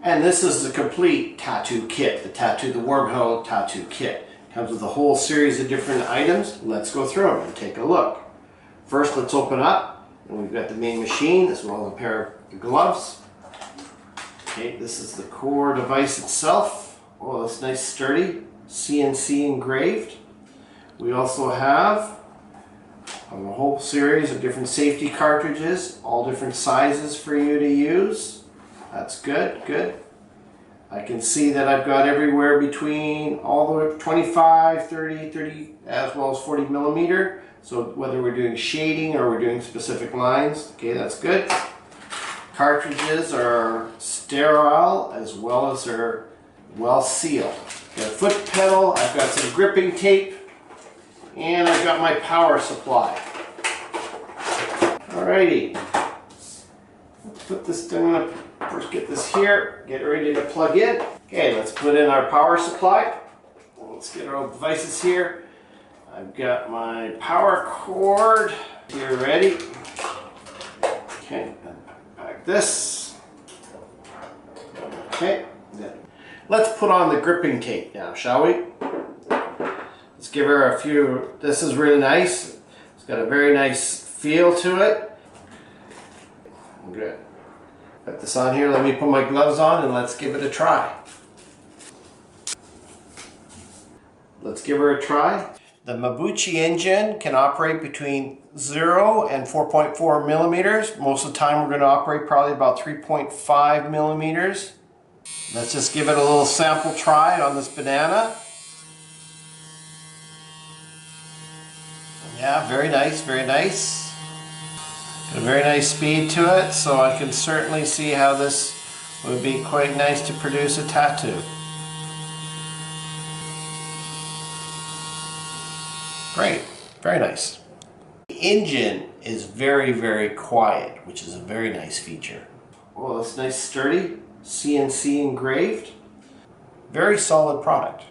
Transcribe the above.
And this is the complete tattoo kit, the Wormhole tattoo kit. Comes with a whole series of different items. Let's go through them and take a look. First, let's open up, and we've got the main machine as well as a pair of gloves. Okay, this is the core device itself. Oh, that's nice, sturdy, CNC engraved. We also have a whole series of different safety cartridges, all different sizes for you to use. That's good, good. I can see that I've got everywhere between all the way 25, 30, as well as 40 millimeter. So whether we're doing shading or we're doing specific lines, okay, that's good. Cartridges are sterile as well as they're well sealed. Got a foot pedal, I've got some gripping tape, and I've got my power supply. Alrighty, let's put this thing up. First get this here, get ready to plug in. Okay, let's put in our power supply. Let's get our devices here. I've got my power cord here ready. Okay, pack this. Okay, good. Let's put on the gripping tape now, shall we? Let's give her a few. This is really nice. It's got a very nice feel to it. Good. Put this on here. Let me put my gloves on and let's give it a try. Let's give her a try. The Mabuchi engine can operate between 0 and 4.4 millimeters. Most of the time we're going to operate probably about 3.5 millimeters. Let's just give it a little sample try on this banana. Yeah, very nice, very nice. Got a very nice speed to it, so I can certainly see how this would be quite nice to produce a tattoo. Great, very nice. The engine is very, very quiet, which is a very nice feature. Oh, that's nice, sturdy, CNC engraved. Very solid product.